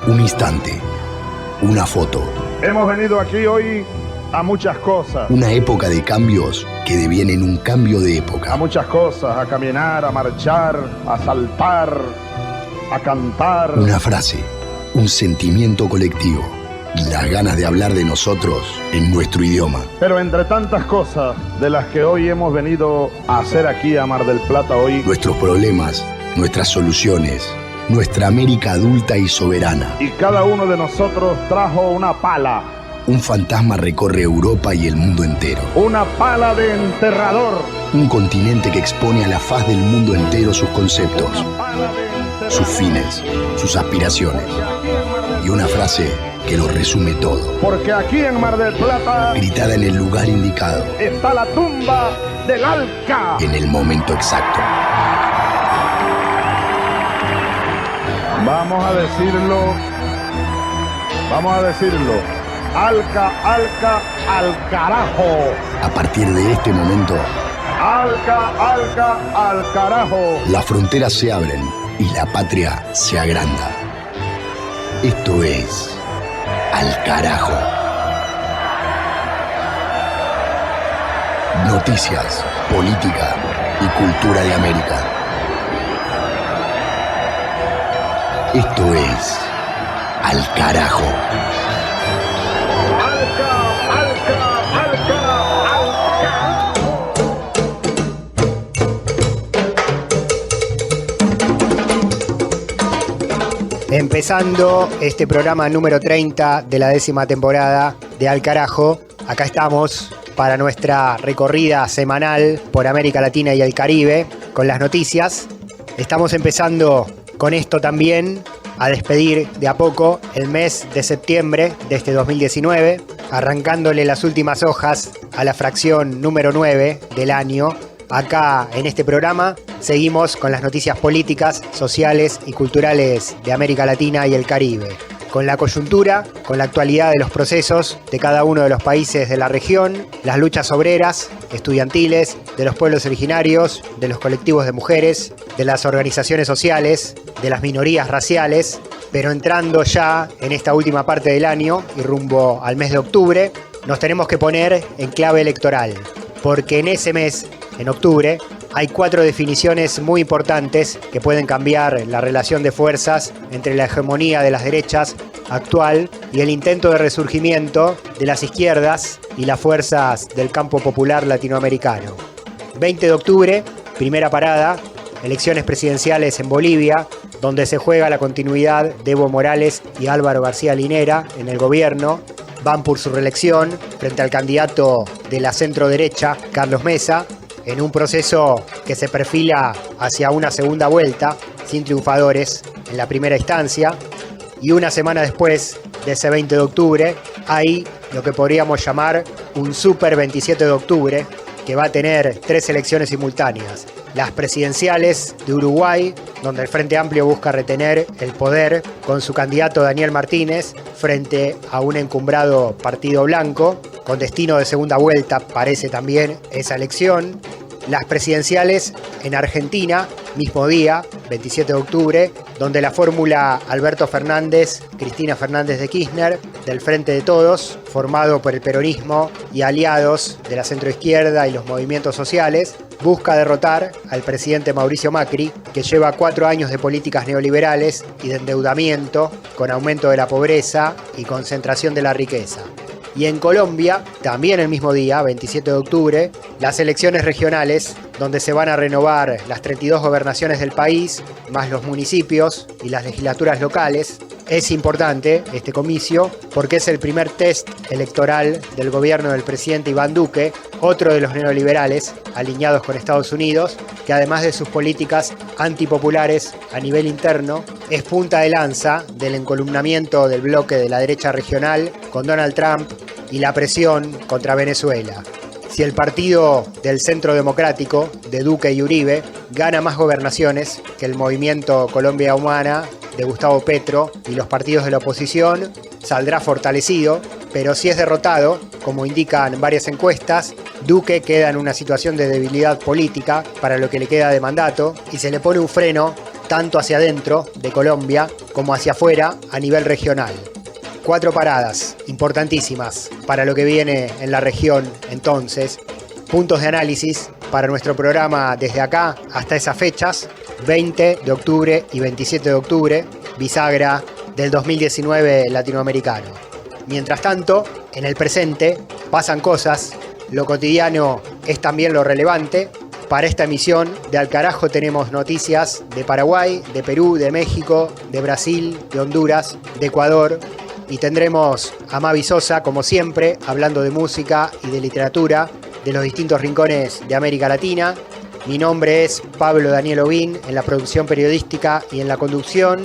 Un instante, una foto. Hemos venido aquí hoy a muchas cosas. Una época de cambios que devienen un cambio de A época. muchas cosas, a caminar, a marchar, a saltar, a cantar. Una frase, un sentimiento colectivo y las ganas de hablar de nosotros en nuestro idioma. Pero entre tantas cosas de las que hoy hemos venido a hacer aquí a Mar del Plata hoy, Nuestros problemas, nuestras soluciones, nuestra América adulta y soberana. y cada uno de nosotros trajo una pala. Un fantasma recorre Europa y el mundo entero. Una pala de enterrador. Un continente que expone a la faz del mundo entero sus conceptos, Una pala de enterrador. sus fines, sus aspiraciones. Y una frase que lo resume todo, Porque aquí en Mar del Plata gritada en el lugar indicado, está la tumba del Alca. en el momento exacto. Vamos a decirlo. Alca, Alca, al carajo. A partir de este momento, Alca, Alca, al carajo. las fronteras se abren y la patria se agranda. Esto es Al Carajo. Noticias, política y cultura de América. Esto es Al Carajo. Alca, Alca, Alca, Alca. Empezando este programa número 30 de la 10ª temporada de Al Carajo. Acá estamos para nuestra recorrida semanal por América Latina y el Caribe con las noticias. Estamos empezando con esto también a despedir de a poco el mes de septiembre de este 2019, arrancándole las últimas hojas a la fracción número 9 del año. Acá en este programa seguimos con las noticias políticas, sociales y culturales de América Latina y el Caribe, con la coyuntura, con la actualidad de los procesos de cada uno de los países de la región, las luchas obreras, estudiantiles, de los pueblos originarios, de los colectivos de mujeres, de las organizaciones sociales, de las minorías raciales, pero entrando ya en esta última parte del año y rumbo al mes de octubre, nos tenemos que poner en clave electoral, porque en ese mes, en octubre, hay 4 definiciones muy importantes que pueden cambiar la relación de fuerzas entre la hegemonía de las derechas actual y el intento de resurgimiento de las izquierdas y las fuerzas del campo popular latinoamericano. 20 de octubre, primera parada, elecciones presidenciales en Bolivia, donde se juega la continuidad de Evo Morales y Álvaro García Linera en el gobierno. Van por su reelección frente al candidato de la centro-derecha, Carlos Mesa, en un proceso que se perfila hacia una segunda vuelta, sin triunfadores en la primera instancia. Y una semana después de ese 20 de octubre, hay lo que podríamos llamar un super 27 de octubre, que va a tener 3 elecciones simultáneas. Las presidenciales de Uruguay, donde el Frente Amplio busca retener el poder con su candidato Daniel Martínez frente a un encumbrado Partido Blanco, con destino de segunda vuelta parece también esa elección. Las presidenciales en Argentina, mismo día, 27 de octubre, donde la fórmula Alberto Fernández, Cristina Fernández de Kirchner, del Frente de Todos, formado por el peronismo y aliados de la centroizquierda y los movimientos sociales, busca derrotar al presidente Mauricio Macri, que lleva 4 años de políticas neoliberales y de endeudamiento, con aumento de la pobreza y concentración de la riqueza. Y en Colombia, también el mismo día, 27 de octubre, las elecciones regionales, donde se van a renovar las 32 gobernaciones del país, más los municipios y las legislaturas locales. Es importante este comicio porque es el primer test electoral del gobierno del presidente Iván Duque, otro de los neoliberales alineados con Estados Unidos, que además de sus políticas antipopulares a nivel interno, es punta de lanza del encolumnamiento del bloque de la derecha regional con Donald Trump y la presión contra Venezuela. Si el partido del Centro Democrático, de Duque y Uribe, gana más gobernaciones que el movimiento Colombia Humana de Gustavo Petro y los partidos de la oposición, saldrá fortalecido, pero si es derrotado, como indican varias encuestas, Duque queda en una situación de debilidad política para lo que le queda de mandato y se le pone un freno tanto hacia adentro de Colombia como hacia afuera a nivel regional. 4 paradas importantísimas para lo que viene en la región entonces. Puntos de análisis para nuestro programa desde acá hasta esas fechas, 20 de octubre y 27 de octubre, bisagra del 2019 latinoamericano. Mientras tanto, en el presente pasan cosas, lo cotidiano es también lo relevante. Para esta emisión de Al Carajo tenemos noticias de Paraguay, de Perú, de México, de Brasil, de Honduras, de Ecuador, y tendremos a Mavi Sosa, como siempre, hablando de música y de literatura de los distintos rincones de América Latina. Mi nombre es Pablo Daniel Ovín, en la producción periodística y en la conducción.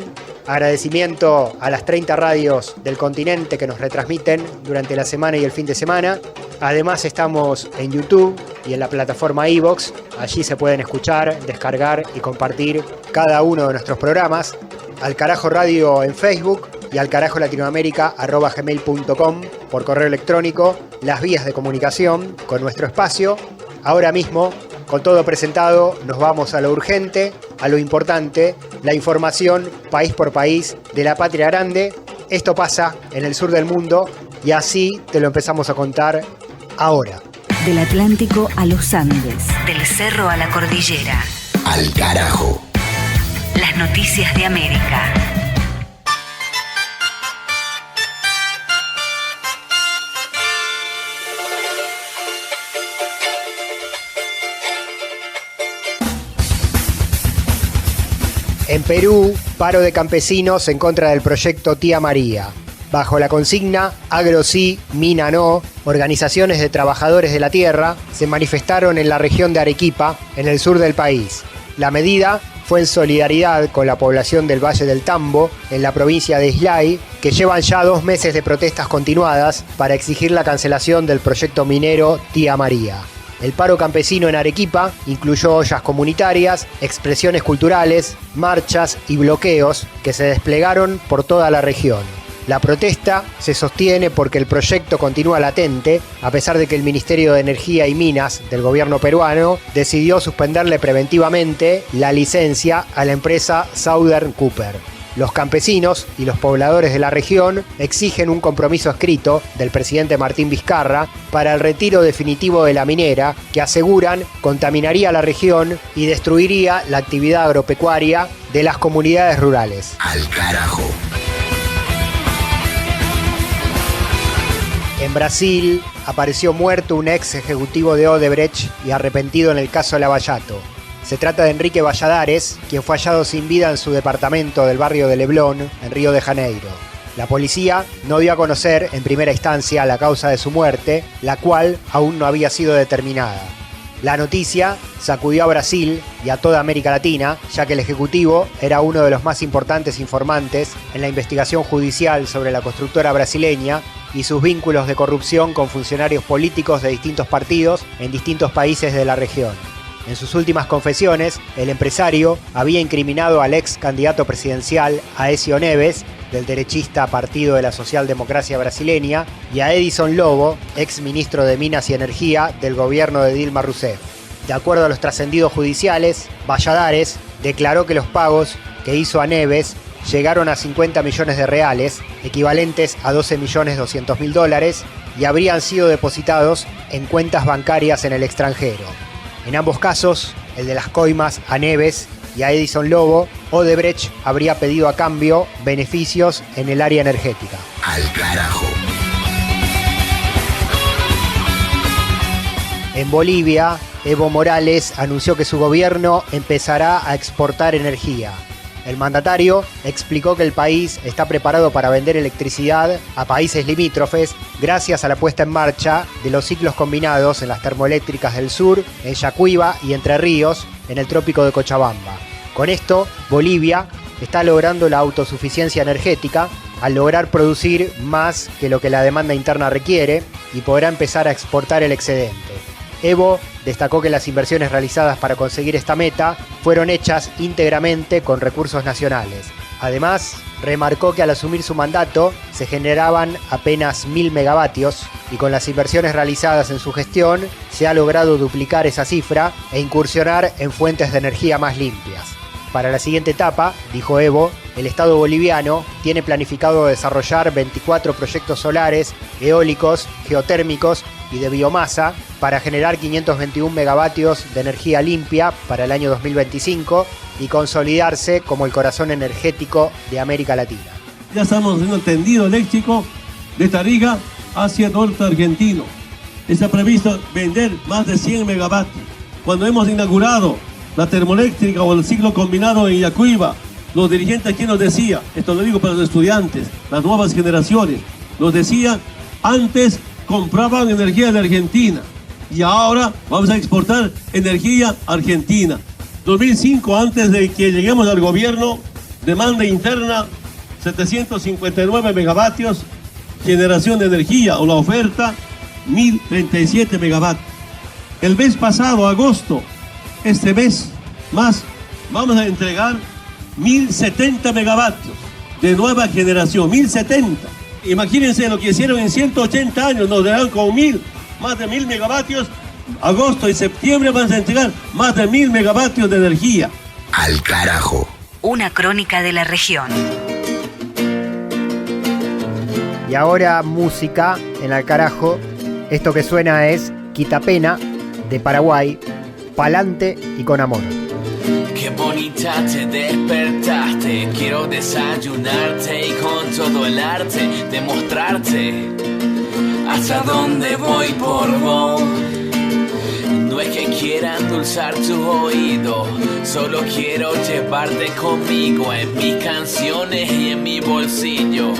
Agradecimiento a las 30 radios del continente que nos retransmiten durante la semana y el fin de semana. Además estamos en YouTube y en la plataforma iVoox. Allí se pueden escuchar, descargar y compartir cada uno de nuestros programas. Al Carajo Radio en Facebook y alcarajolatinoamerica@gmail.com por correo electrónico, las vías de comunicación con nuestro espacio. Ahora mismo, con todo presentado, nos vamos a lo urgente, a lo importante, la información país por país de la patria grande. Esto pasa en el sur del mundo y así te lo empezamos a contar ahora. Del Atlántico a los Andes, del cerro a la cordillera. Al Carajo. Las noticias de América. En Perú, paro de campesinos en contra del proyecto Tía María. Bajo la consigna Agro sí, Mina no, organizaciones de trabajadores de la tierra se manifestaron en la región de Arequipa, en el sur del país. La medida fue en solidaridad con la población del Valle del Tambo, en la provincia de Islay, que llevan ya 2 meses de protestas continuadas para exigir la cancelación del proyecto minero Tía María. El paro campesino en Arequipa incluyó ollas comunitarias, expresiones culturales, marchas y bloqueos que se desplegaron por toda la región. La protesta se sostiene porque el proyecto continúa latente, a pesar de que el Ministerio de Energía y Minas del gobierno peruano decidió suspenderle preventivamente la licencia a la empresa Southern Copper. Los campesinos y los pobladores de la región exigen un compromiso escrito del presidente Martín Vizcarra para el retiro definitivo de la minera, que aseguran contaminaría la región y destruiría la actividad agropecuaria de las comunidades rurales. Al Carajo. En Brasil apareció muerto un ex ejecutivo de Odebrecht y arrepentido en el caso Lavallato. Se trata de Enrique Valladares, quien fue hallado sin vida en su departamento del barrio de Leblon, en Río de Janeiro. La policía no dio a conocer en primera instancia la causa de su muerte, la cual aún no había sido determinada. La noticia sacudió a Brasil y a toda América Latina, ya que el ejecutivo era uno de los más importantes informantes en la investigación judicial sobre la constructora brasileña y sus vínculos de corrupción con funcionarios políticos de distintos partidos en distintos países de la región. En sus últimas confesiones, el empresario había incriminado al ex candidato presidencial Aécio Neves, del derechista Partido de la Socialdemocracia Brasileña, y a Edison Lobo, ex ministro de Minas y Energía del gobierno de Dilma Rousseff. De acuerdo a los trascendidos judiciales, Valladares declaró que los pagos que hizo a Neves llegaron a 50 millones de reales, equivalentes a $12.200.000, y habrían sido depositados en cuentas bancarias en el extranjero. En ambos casos, el de las coimas a Neves y a Edison Lobo, Odebrecht habría pedido a cambio beneficios en el área energética. Al Carajo. En Bolivia, Evo Morales anunció que su gobierno empezará a exportar energía. El mandatario explicó que el país está preparado para vender electricidad a países limítrofes gracias a la puesta en marcha de los ciclos combinados en las termoeléctricas del sur, en Yacuiba y Entre Ríos, en el trópico de Cochabamba. Con esto, Bolivia está logrando la autosuficiencia energética al lograr producir más que lo que la demanda interna requiere y podrá empezar a exportar el excedente. Evo destacó que las inversiones realizadas para conseguir esta meta fueron hechas íntegramente con recursos nacionales. Además, remarcó que al asumir su mandato se generaban apenas 1.000 megavatios y con las inversiones realizadas en su gestión se ha logrado duplicar esa cifra e incursionar en fuentes de energía más limpias. Para la siguiente etapa, dijo Evo, el Estado boliviano tiene planificado desarrollar 24 proyectos solares, eólicos, geotérmicos y de biomasa para generar 521 megavatios de energía limpia para el año 2025 y consolidarse como el corazón energético de América Latina. Ya estamos haciendo el tendido eléctrico de Tarija hacia norte argentino. Está previsto vender más de 100 megavatios. Cuando hemos inaugurado la termoeléctrica o el ciclo combinado en Yacuiba, los dirigentes aquí nos decían, esto lo digo para los estudiantes, las nuevas generaciones, nos decían, antes compraban energía de Argentina y ahora vamos a exportar energía argentina. 2005, antes de que lleguemos al gobierno, demanda interna 759 megavatios, generación de energía o la oferta 1037 megavatios. El mes pasado, agosto, este mes más, vamos a entregar 1070 megavatios de nueva generación, 1070. Imagínense lo que hicieron en 180 años, nos dejaron con más de 1000 megavatios. Agosto y septiembre van a entregar más de 1000 megavatios de energía. Al carajo. Una crónica de la región. Y ahora música en Al Carajo. Esto que suena es Quitapena, de Paraguay, Pa'lante y con amor. Qué bonita te despertaste, quiero desayunarte y con todo el arte demostrarte hasta dónde voy por vos. No es que quiera endulzar tu oído, solo quiero llevarte conmigo en mis canciones y en mi bolsillo.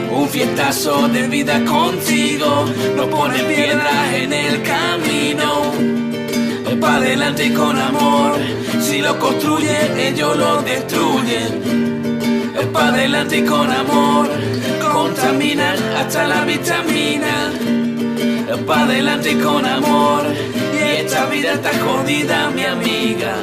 Un fiestazo de vida contigo, no pone piedras en el camino. Pa' adelante con amor, si lo construyen ellos lo destruyen. Pa' adelante con amor, contaminan hasta la vitamina. Pa' adelante con amor, y esta vida está jodida, mi amiga.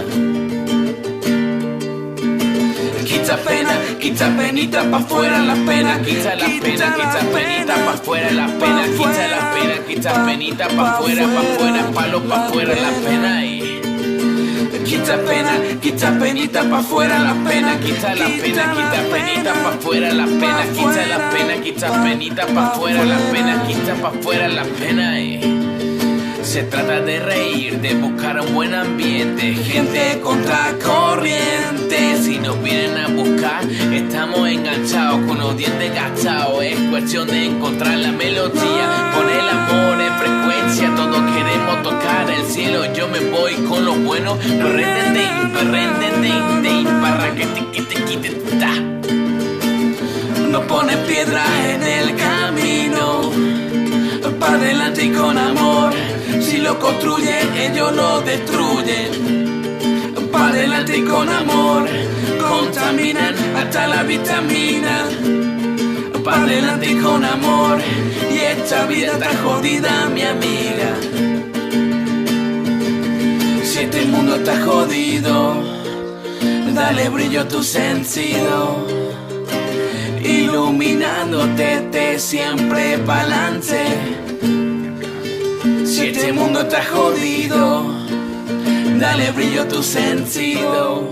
Quita pena, quita penita pa' fuera las penas. Quita la pena, quita penita pa' fuera las penas. Quita la pena, quita penita pa' fuera, palo pa' fuera las penas. Quita pena, quita penita pa' fuera las penas. Quita la pena, quita penita pa' fuera las penas. Quita la pena, quita penita pa' fuera las penas. Quita pa' fuera las penas. Se trata de reír, de buscar un buen ambiente, gente contracorriente. Si nos vienen a buscar, estamos enganchados con los dientes gastados. Es cuestión de encontrar la melodía, poner el amor en frecuencia. Todos queremos tocar el cielo, yo me voy con lo bueno. No pone piedras en el camino. Pa' adelante y con amor, si lo construyen ellos lo destruyen. Pa' adelante y con amor, contaminan hasta la vitamina. Pa' adelante y con amor, y esta vida está jodida, mi amiga. Si este mundo está jodido, dale brillo a tu sentido, iluminándote de siempre pa'lante. Si este mundo está jodido, dale brillo a tu sentido,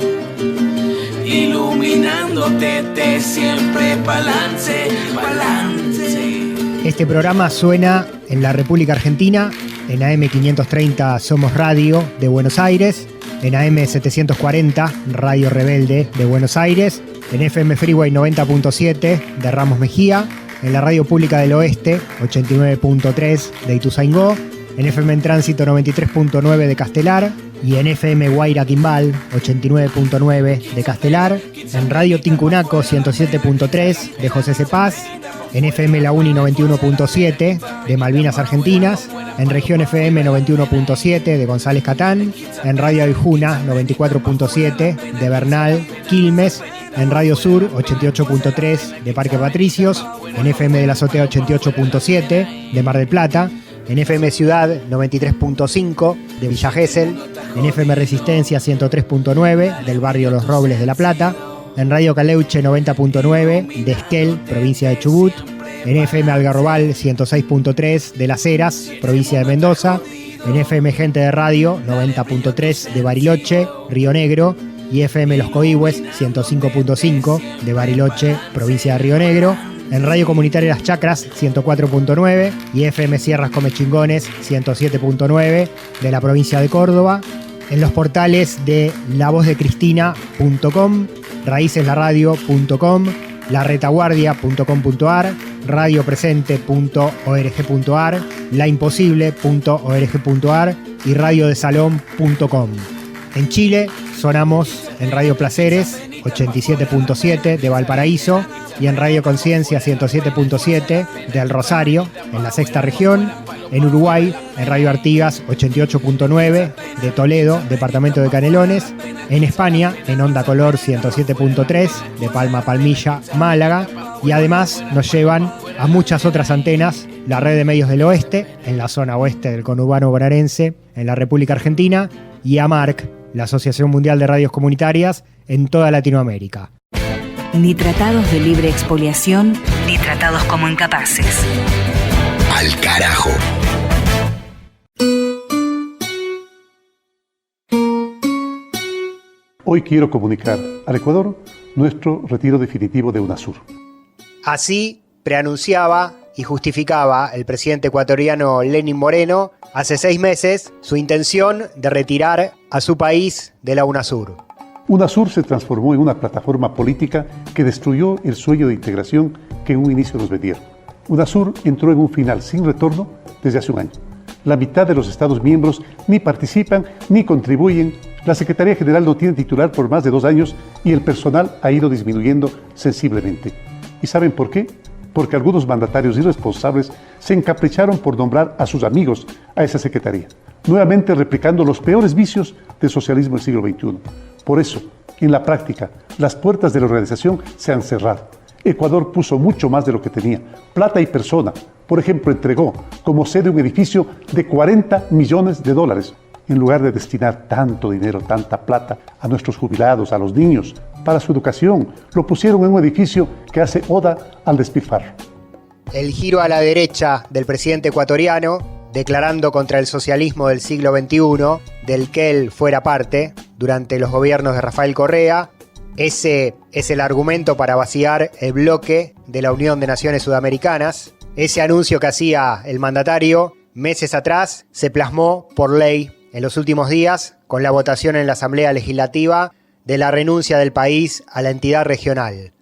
iluminándote de siempre pa'lante, pa'lante. Este programa suena en la República Argentina, en AM 530 Somos Radio de Buenos Aires, en AM 740 Radio Rebelde de Buenos Aires, en FM Freeway 90.7 de Ramos Mejía, en la Radio Pública del Oeste 89.3 de Ituzaingó, en FM en Tránsito 93.9 de Castelar y en FM Guaira Quimbal 89.9 de Castelar, en Radio Tincunaco 107.3 de José Cepaz, en FM La Uni 91.7 de Malvinas Argentinas, en Región FM 91.7 de González Catán, en Radio Aijuna 94.7 de Bernal, Quilmes, en Radio Sur 88.3 de Parque Patricios, en FM de la Azotea 88.7 de Mar del Plata, en FM Ciudad 93.5 de Villa Gesell, en FM Resistencia 103.9 del barrio Los Robles de La Plata, en Radio Caleuche 90.9 de Esquel, provincia de Chubut, en FM Algarrobal 106.3 de Las Heras, provincia de Mendoza, en FM Gente de Radio 90.3 de Bariloche, Río Negro, y FM Los Coihues 105.5 de Bariloche, provincia de Río Negro, en Radio Comunitaria Las Chacras 104.9 y FM Sierras Comechingones 107.9 de la provincia de Córdoba, en los portales de lavozdeCristina.com, raiceslaradio.com, laretaguardia.com.ar, radiopresente.org.ar, laimposible.org.ar y radiodesalón.com. En Chile sonamos en Radio Placeres 87.7 de Valparaíso y en Radio Conciencia 107.7 del Rosario, en la sexta región. En Uruguay, en Radio Artigas 88.9 de Toledo, departamento de Canelones. En España, en Onda Color 107.3 de Palma Palmilla, Málaga. Y además nos llevan a muchas otras antenas, la Red de Medios del Oeste, en la zona oeste del conurbano bonaerense, en la República Argentina, y AMARC, la Asociación Mundial de Radios Comunitarias, en toda Latinoamérica. Ni tratados de libre expoliación, ni tratados como incapaces. Al carajo. Hoy quiero comunicar al Ecuador nuestro retiro definitivo de UNASUR. Así preanunciaba y justificaba el presidente ecuatoriano Lenín Moreno hace 6 meses su intención de retirar a su país de la UNASUR. UNASUR se transformó en una plataforma política que destruyó el sueño de integración que en un inicio nos vendieron. UNASUR entró en un final sin retorno desde hace un año. La mitad de los Estados miembros ni participan ni contribuyen. La Secretaría General no tiene titular por más de 2 años y el personal ha ido disminuyendo sensiblemente. ¿Y saben por qué? Porque algunos mandatarios irresponsables se encapricharon por nombrar a sus amigos a esa secretaría, nuevamente replicando los peores vicios del socialismo del siglo XXI. Por eso, en la práctica, las puertas de la organización se han cerrado. Ecuador puso mucho más de lo que tenía, plata y persona. Por ejemplo, entregó como sede un edificio de $40 millones. En lugar de destinar tanto dinero, tanta plata a nuestros jubilados, a los niños, para su educación, lo pusieron en un edificio que hace oda al despilfarro. El giro a la derecha del presidente ecuatoriano, declarando contra el socialismo del siglo XXI, del que él fuera parte durante los gobiernos de Rafael Correa. Ese es el argumento para vaciar el bloque de la Unión de Naciones Sudamericanas. Ese anuncio que hacía el mandatario meses atrás se plasmó por ley en los últimos días con la votación en la Asamblea Legislativa de la renuncia del país a la entidad regional.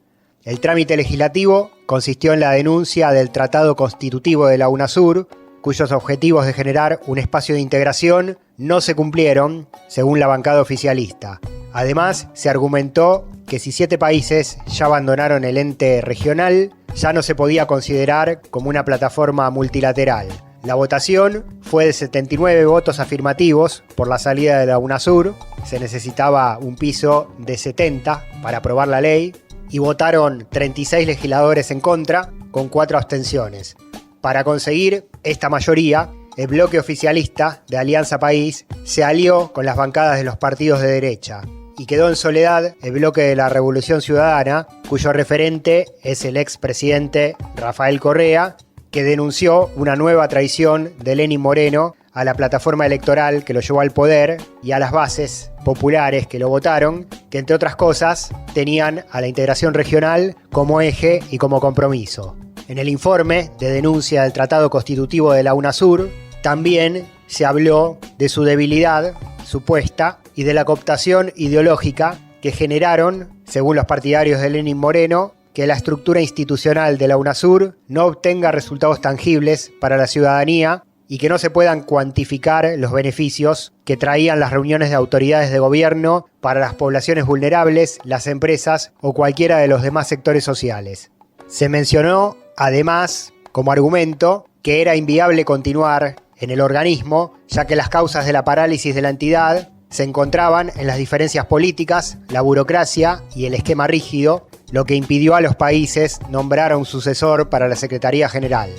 El trámite legislativo consistió en la denuncia del Tratado Constitutivo de la UNASUR, cuyos objetivos de generar un espacio de integración no se cumplieron, según la bancada oficialista. Además, se argumentó que si 7 países ya abandonaron el ente regional, ya no se podía considerar como una plataforma multilateral. La votación fue de 79 votos afirmativos por la salida de la UNASUR, se necesitaba un piso de 70 para aprobar la ley, y votaron 36 legisladores en contra, con 4 abstenciones. Para conseguir esta mayoría, el bloque oficialista de Alianza País se alió con las bancadas de los partidos de derecha, y quedó en soledad el bloque de la Revolución Ciudadana, cuyo referente es el expresidente Rafael Correa, que denunció una nueva traición de Lenín Moreno a la plataforma electoral que lo llevó al poder y a las bases populares que lo votaron, que entre otras cosas tenían a la integración regional como eje y como compromiso. En el informe de denuncia del Tratado Constitutivo de la UNASUR también se habló de su debilidad supuesta y de la cooptación ideológica que generaron, según los partidarios de Lenín Moreno, que la estructura institucional de la UNASUR no obtenga resultados tangibles para la ciudadanía y que no se puedan cuantificar los beneficios que traían las reuniones de autoridades de gobierno para las poblaciones vulnerables, las empresas o cualquiera de los demás sectores sociales. Se mencionó, además, como argumento, que era inviable continuar en el organismo, ya que las causas de la parálisis de la entidad se encontraban en las diferencias políticas, la burocracia y el esquema rígido, lo que impidió a los países nombrar a un sucesor para la Secretaría General.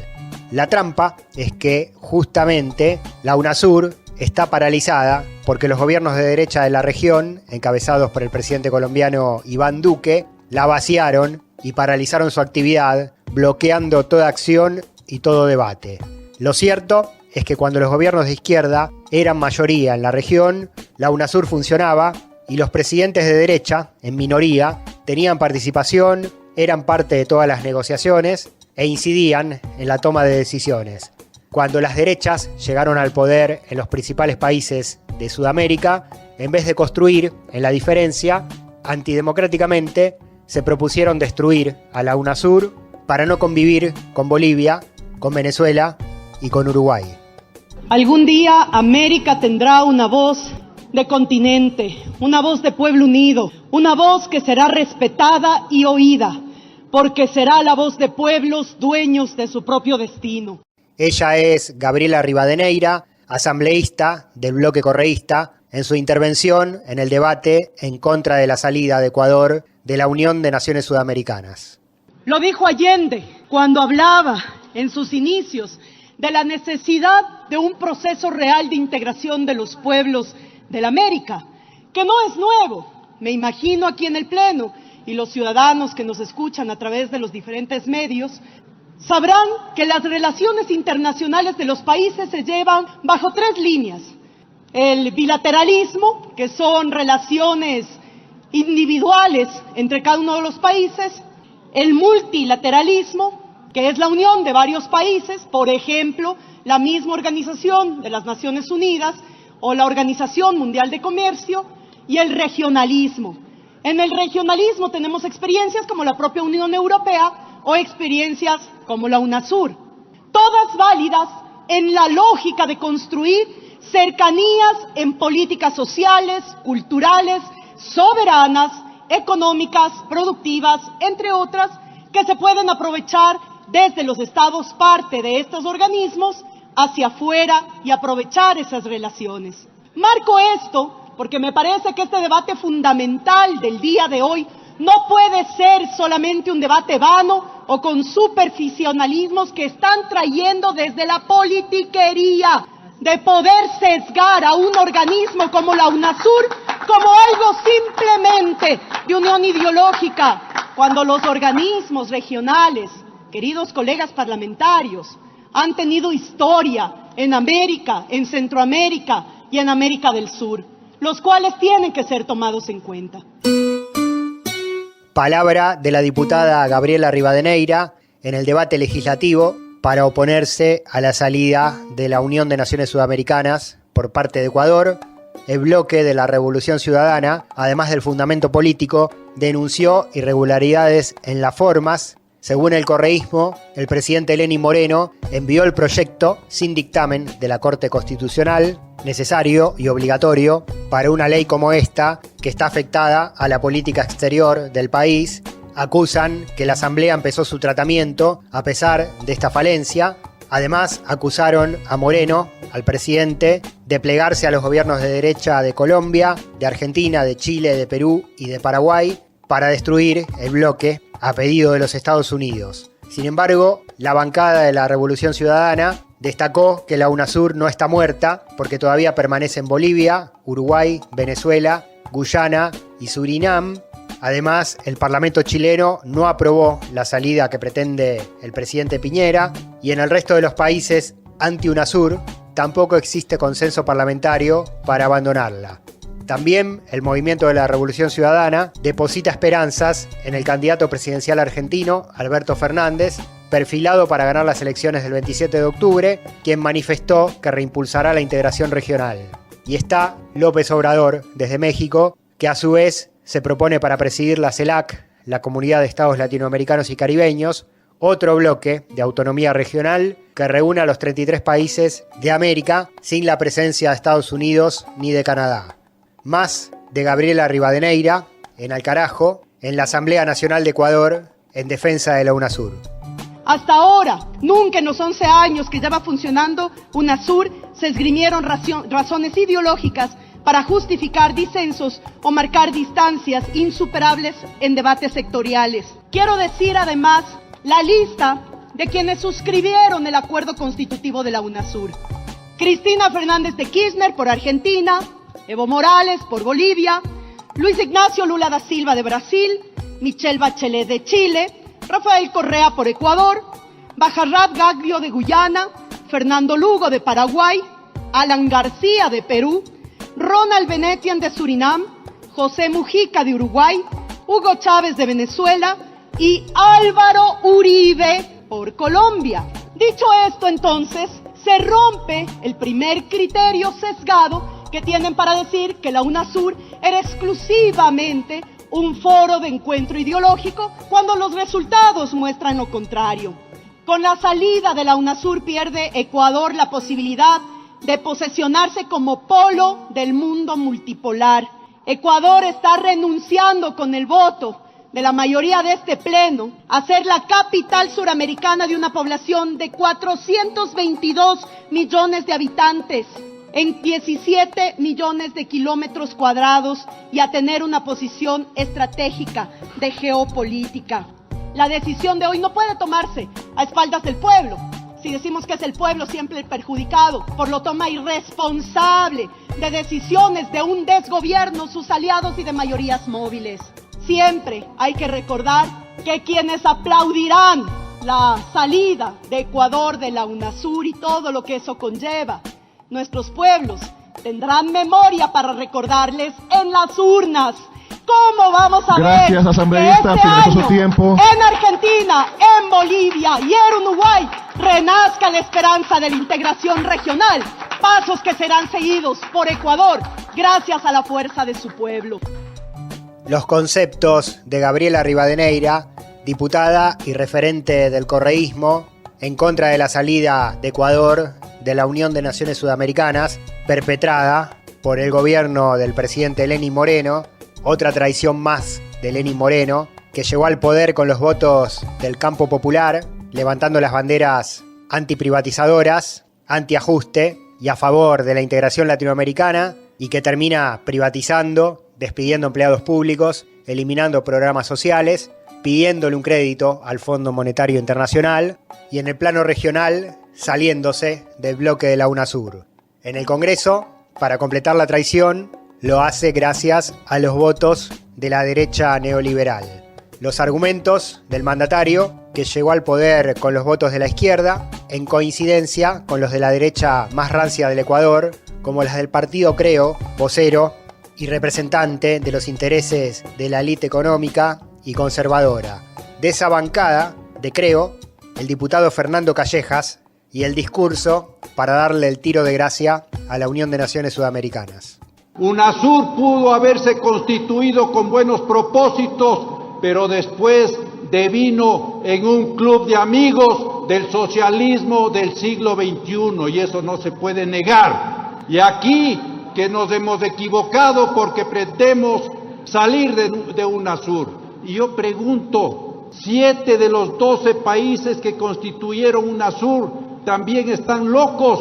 La trampa es que, justamente, la UNASUR está paralizada porque los gobiernos de derecha de la región, encabezados por el presidente colombiano Iván Duque, la vaciaron y paralizaron su actividad, bloqueando toda acción y todo debate. Lo cierto es que cuando los gobiernos de izquierda eran mayoría en la región, la UNASUR funcionaba y los presidentes de derecha, en minoría, tenían participación, eran parte de todas las negociaciones e incidían en la toma de decisiones. Cuando las derechas llegaron al poder en los principales países de Sudamérica, en vez de construir en la diferencia, antidemocráticamente se propusieron destruir a la UNASUR para no convivir con Bolivia, con Venezuela y con Uruguay. Algún día América tendrá una voz de continente, una voz de pueblo unido, una voz que será respetada y oída, porque será la voz de pueblos dueños de su propio destino. Ella es Gabriela Rivadeneira, asambleísta del bloque correísta, en su intervención en el debate en contra de la salida de Ecuador de la Unión de Naciones Sudamericanas. Lo dijo Allende cuando hablaba en sus inicios de la necesidad de un proceso real de integración de los pueblos de la América, que no es nuevo. Me imagino aquí en el Pleno y los ciudadanos que nos escuchan a través de los diferentes medios sabrán que las relaciones internacionales de los países se llevan bajo 3 líneas. El bilateralismo, que son relaciones individuales entre cada uno de los países. El multilateralismo, que es la unión de varios países, por ejemplo, la misma Organización de las Naciones Unidas o la Organización Mundial de Comercio, y el regionalismo. En el regionalismo tenemos experiencias como la propia Unión Europea o experiencias como la UNASUR, todas válidas en la lógica de construir cercanías en políticas sociales, culturales, soberanas, económicas, productivas, entre otras, que se pueden aprovechar desde los estados parte de estos organismos hacia afuera y aprovechar esas relaciones. Marco esto porque me parece que este debate fundamental del día de hoy no puede ser solamente un debate vano o con superficialismos que están trayendo desde la politiquería de poder sesgar a un organismo como la UNASUR como algo simplemente de unión ideológica, cuando los organismos regionales, queridos colegas parlamentarios, han tenido historia en América, en Centroamérica y en América del Sur, los cuales tienen que ser tomados en cuenta. Palabra de la diputada Gabriela Rivadeneira en el debate legislativo para oponerse a la salida de la Unión de Naciones Sudamericanas por parte de Ecuador. El bloque de la Revolución Ciudadana, además del fundamento político, denunció irregularidades en las formas. Según el correísmo, el presidente Lenín Moreno envió el proyecto sin dictamen de la Corte Constitucional, necesario y obligatorio para una ley como esta, que está afectada a la política exterior del país. Acusan que la Asamblea empezó su tratamiento a pesar de esta falencia. Además, acusaron a Moreno, al presidente, de plegarse a los gobiernos de derecha de Colombia, de Argentina, de Chile, de Perú y de Paraguay para destruir el bloque a pedido de los Estados Unidos. Sin embargo, la bancada de la Revolución Ciudadana destacó que la UNASUR no está muerta porque todavía permanece en Bolivia, Uruguay, Venezuela, Guyana y Surinam. Además, el Parlamento chileno no aprobó la salida que pretende el presidente Piñera y en el resto de los países anti-UNASUR tampoco existe consenso parlamentario para abandonarla. También el Movimiento de la Revolución Ciudadana deposita esperanzas en el candidato presidencial argentino, Alberto Fernández, perfilado para ganar las elecciones del 27 de octubre, quien manifestó que reimpulsará la integración regional. Y está López Obrador, desde México, que a su vez se propone para presidir la CELAC, la Comunidad de Estados Latinoamericanos y Caribeños, otro bloque de autonomía regional que reúne a los 33 países de América sin la presencia de Estados Unidos ni de Canadá. Más de Gabriela Rivadeneira en Alcarajo, en la Asamblea Nacional de Ecuador, en defensa de la UNASUR. Hasta ahora, nunca en los 11 años que lleva funcionando UNASUR, se esgrimieron razones ideológicas para justificar disensos o marcar distancias insuperables en debates sectoriales. Quiero decir además la lista de quienes suscribieron el acuerdo constitutivo de la UNASUR. Cristina Fernández de Kirchner por Argentina, Evo Morales por Bolivia, Luis Ignacio Lula da Silva de Brasil, Michelle Bachelet de Chile, Rafael Correa por Ecuador, Bajarrat Gaglio de Guyana, Fernando Lugo de Paraguay, Alan García de Perú, Ronald Benetian de Surinam, José Mujica de Uruguay, Hugo Chávez de Venezuela y Álvaro Uribe por Colombia. Dicho esto, entonces, se rompe el primer criterio sesgado que tienen para decir que la UNASUR era exclusivamente un foro de encuentro ideológico, cuando los resultados muestran lo contrario. Con la salida de la UNASUR pierde Ecuador la posibilidad de posesionarse como polo del mundo multipolar. Ecuador está renunciando con el voto de la mayoría de este pleno a ser la capital suramericana de una población de 422 millones de habitantes en 17 millones de kilómetros cuadrados y a tener una posición estratégica de geopolítica. La decisión de hoy no puede tomarse a espaldas del pueblo. Si decimos que es el pueblo siempre el perjudicado por la toma irresponsable de decisiones de un desgobierno, sus aliados y de mayorías móviles. Siempre hay que recordar que quienes aplaudirán la salida de Ecuador de la UNASUR y todo lo que eso conlleva, nuestros pueblos tendrán memoria para recordarles en las urnas. ¿Cómo vamos a ver que este año en Argentina, en Bolivia y en Uruguay renazca la esperanza de la integración regional? Pasos que serán seguidos por Ecuador gracias a la fuerza de su pueblo. Los conceptos de Gabriela Rivadeneira, diputada y referente del correísmo, en contra de la salida de Ecuador de la Unión de Naciones Sudamericanas, perpetrada por el gobierno del presidente Lenín Moreno, otra traición más de Lenín Moreno, que llegó al poder con los votos del campo popular, levantando las banderas antiprivatizadoras, antiajuste y a favor de la integración latinoamericana, y que termina privatizando, despidiendo empleados públicos, eliminando programas sociales, pidiéndole un crédito al Fondo Monetario Internacional y en el plano regional saliéndose del bloque de la UNASUR. En el Congreso, para completar la traición, lo hace gracias a los votos de la derecha neoliberal. Los argumentos del mandatario, que llegó al poder con los votos de la izquierda, en coincidencia con los de la derecha más rancia del Ecuador, como las del partido Creo, vocero y representante de los intereses de la élite económica y conservadora. De esa bancada de Creo, el diputado Fernando Callejas, y el discurso para darle el tiro de gracia a la Unión de Naciones Sudamericanas. UNASUR pudo haberse constituido con buenos propósitos, pero después devino en un club de amigos del socialismo del siglo XXI, y eso no se puede negar. Y aquí que nos hemos equivocado porque pretendemos salir de UNASUR. Y yo pregunto, 7 de los 12 países que constituyeron UNASUR también están locos,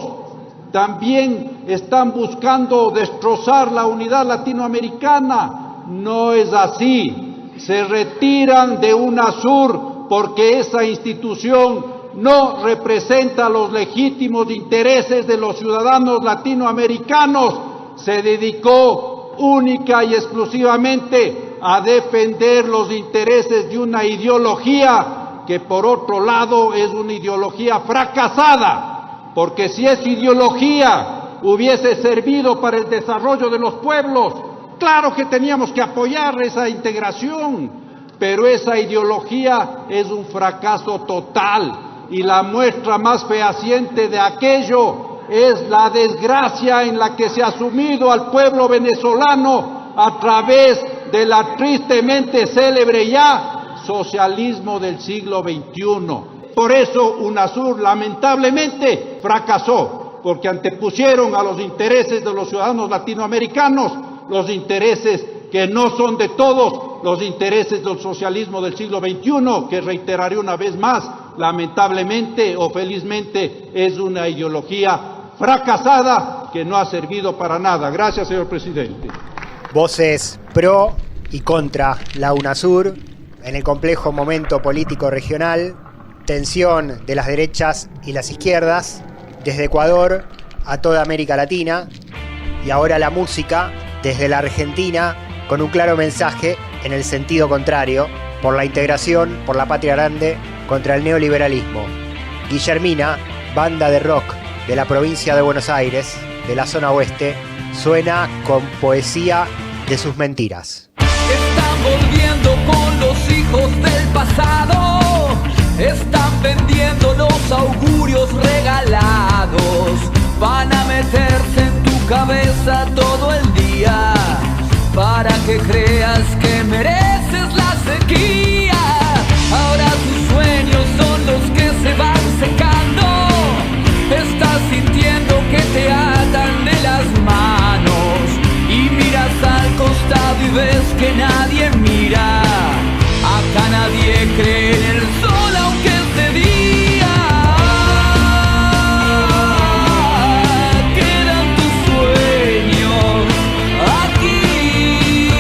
también están buscando destrozar la unidad latinoamericana. No es así. Se retiran de UNASUR porque esa institución no representa los legítimos intereses de los ciudadanos latinoamericanos. Se dedicó única y exclusivamente a defender los intereses de una ideología que por otro lado es una ideología fracasada, porque si esa ideología hubiese servido para el desarrollo de los pueblos, claro que teníamos que apoyar esa integración, pero esa ideología es un fracaso total, y la muestra más fehaciente de aquello es la desgracia en la que se ha sumido al pueblo venezolano a través de la tristemente célebre ya socialismo del siglo XXI. Por eso UNASUR lamentablemente fracasó, porque antepusieron a los intereses de los ciudadanos latinoamericanos los intereses que no son de todos, los intereses del socialismo del siglo XXI, que reiteraré una vez más, lamentablemente o felizmente es una ideología fracasada que no ha servido para nada. Gracias, señor presidente. Voces pro y contra la UNASUR en el complejo momento político regional, tensión de las derechas y las izquierdas, desde Ecuador a toda América Latina, y ahora la música desde la Argentina con un claro mensaje en el sentido contrario, por la integración, por la patria grande, contra el neoliberalismo. Guillermina, banda de rock de la provincia de Buenos Aires, de la zona oeste, suena con poesía de sus mentiras. Están volviendo con los hijos del pasado. Están vendiendo los augurios regalados. Van a meterse en tu cabeza todo el día para que creas que mereces la sequía. Ahora tus sueños son los que se van secando. Estás sintiendo que te atan de las manos y miras al costado y ves que nadie mira. Acá nadie cree en el sol aunque es de día. Quedan tus sueños aquí.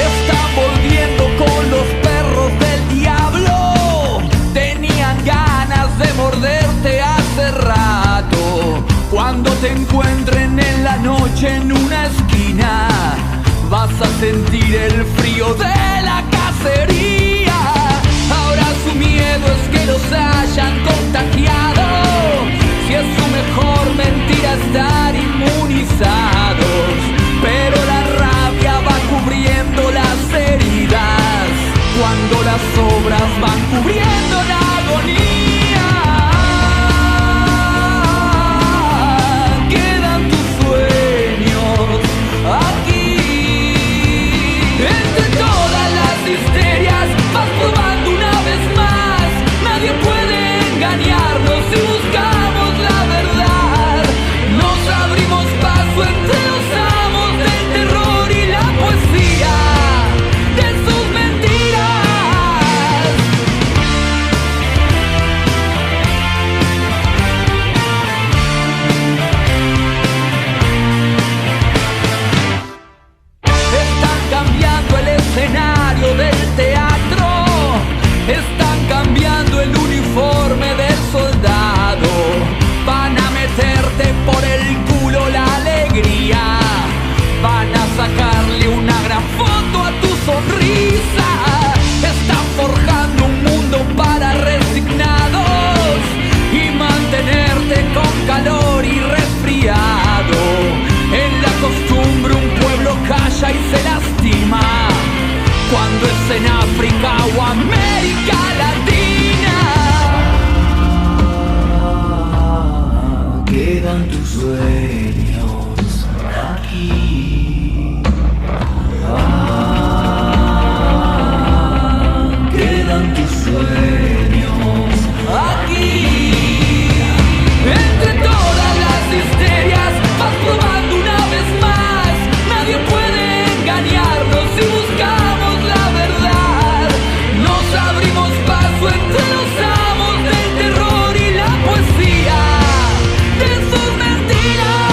Están volviendo con los perros del diablo. Tenían ganas de morderte hace rato. Cuando te encuentren en la noche en una esquina, vas a sentir el frío de la cacería. Ahora su miedo es que los hayan contagiado. Si es su mejor mentira estar inmunizados, pero la rabia va cubriendo las heridas cuando las obras van cubriendo la agonía. Quedan tus sueños aquí. Entre todas las histerias vas probando una vez más. Nadie puede engañarnos si buscamos la verdad. Nos abrimos paso entre los amos del terror y la poesía de sus mentiras. Están cambiando el escenario del teatro. Están cambiando el uniforme del soldado. Van a meterte por el culo la alegría. Van a sacarle una gran foto a tu sonrisa. Están forjando un mundo para resignados y mantenerte con calor y resfriado. En la costumbre un pueblo calla y se lastima cuando es en África o América Latina. Quedan tus sueños aquí. Quedan tus sueños aquí. Entre todas las histerias vas probando una vez más. Nadie puede engañarnos si buscamos la verdad. Nos abrimos paso entre los amos del terror y la poesía de sus mentiras.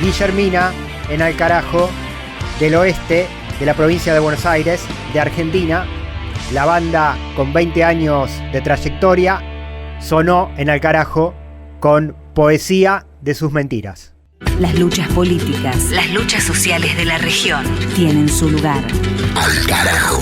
Guillermina, en Alcarajo, del oeste de la provincia de Buenos Aires, de Argentina. La banda, con 20 años de trayectoria, sonó en Alcarajo con poesía de sus mentiras. Las luchas políticas, las luchas sociales de la región tienen su lugar. Alcarajo.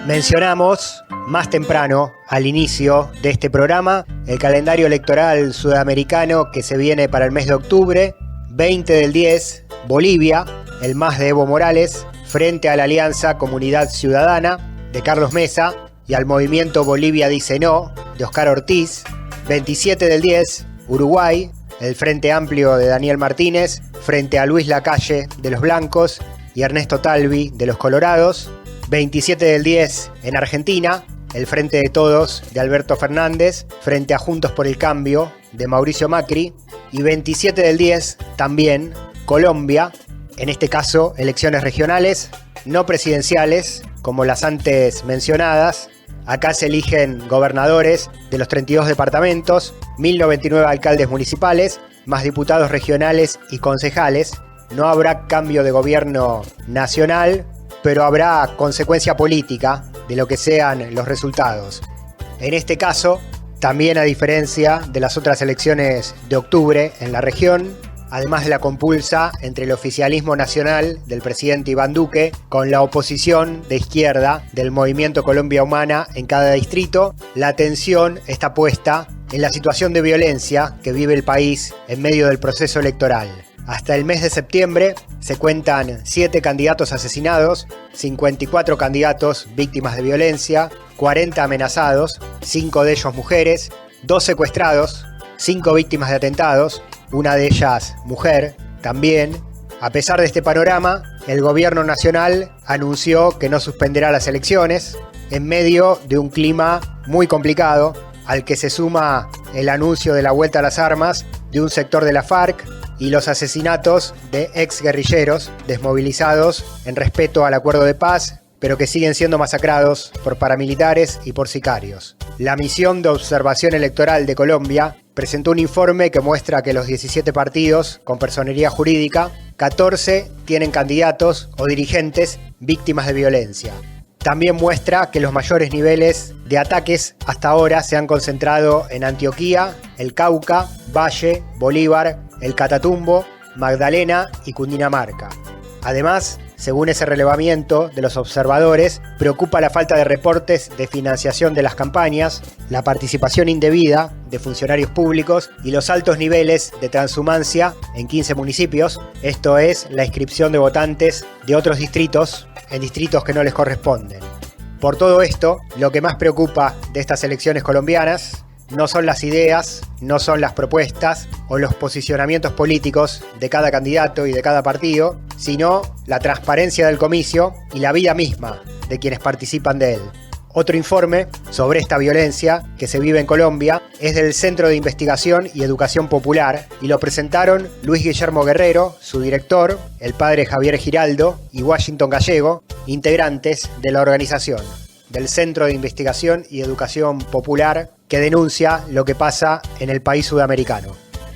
Mencionamos más temprano, al inicio de este programa, el calendario electoral sudamericano que se viene para el mes de octubre. 20 del 10, Bolivia, el MAS de Evo Morales, frente a la Alianza Comunidad Ciudadana de Carlos Mesa y al movimiento Bolivia Dice No de Oscar Ortiz. 27 del 10, Uruguay, el Frente Amplio de Daniel Martínez, frente a Luis Lacalle de los Blancos y Ernesto Talvi de los Colorados. 27 del 10, en Argentina, el Frente de Todos de Alberto Fernández, frente a Juntos por el Cambio de Mauricio Macri. Y 27 del 10, también, Colombia, en este caso elecciones regionales, no presidenciales, como las antes mencionadas. Acá se eligen gobernadores de los 32 departamentos, 1099 alcaldes municipales, más diputados regionales y concejales. No habrá cambio de gobierno nacional, pero habrá consecuencia política de lo que sean los resultados. En este caso, También, a diferencia de las otras elecciones de octubre en la región, además de la compulsa entre el oficialismo nacional del presidente Iván Duque con la oposición de izquierda del Movimiento Colombia Humana en cada distrito, la atención está puesta en la situación de violencia que vive el país en medio del proceso electoral. Hasta el mes de septiembre se cuentan 7 candidatos asesinados, 54 candidatos víctimas de violencia, 40 amenazados, 5 de ellos mujeres, 2 secuestrados, 5 víctimas de atentados, una de ellas mujer también. A pesar de este panorama, el gobierno nacional anunció que no suspenderá las elecciones en medio de un clima muy complicado, al que se suma el anuncio de la vuelta a las armas de un sector de la FARC y los asesinatos de exguerrilleros desmovilizados en respeto al acuerdo de paz, pero que siguen siendo masacrados por paramilitares y por sicarios. La Misión de Observación Electoral de Colombia presentó un informe que muestra que los 17 partidos con personería jurídica, 14 tienen candidatos o dirigentes víctimas de violencia. También muestra que los mayores niveles de ataques hasta ahora se han concentrado en Antioquia, el Cauca, Valle, Bolívar, el Catatumbo, Magdalena y Cundinamarca. Además, según ese relevamiento de los observadores, preocupa la falta de reportes de financiación de las campañas, la participación indebida de funcionarios públicos y los altos niveles de transhumancia en 15 municipios, esto es, la inscripción de votantes de otros distritos en distritos que no les corresponden. Por todo esto, lo que más preocupa de estas elecciones colombianas no son las ideas, no son las propuestas o los posicionamientos políticos de cada candidato y de cada partido, sino la transparencia del comicio y la vida misma de quienes participan de él. Otro informe sobre esta violencia que se vive en Colombia es del Centro de Investigación y Educación Popular y lo presentaron Luis Guillermo Guerrero, su director, el padre Javier Giraldo y Washington Gallego, integrantes de la organización del Centro de Investigación y Educación Popular, que denuncia lo que pasa en el país sudamericano.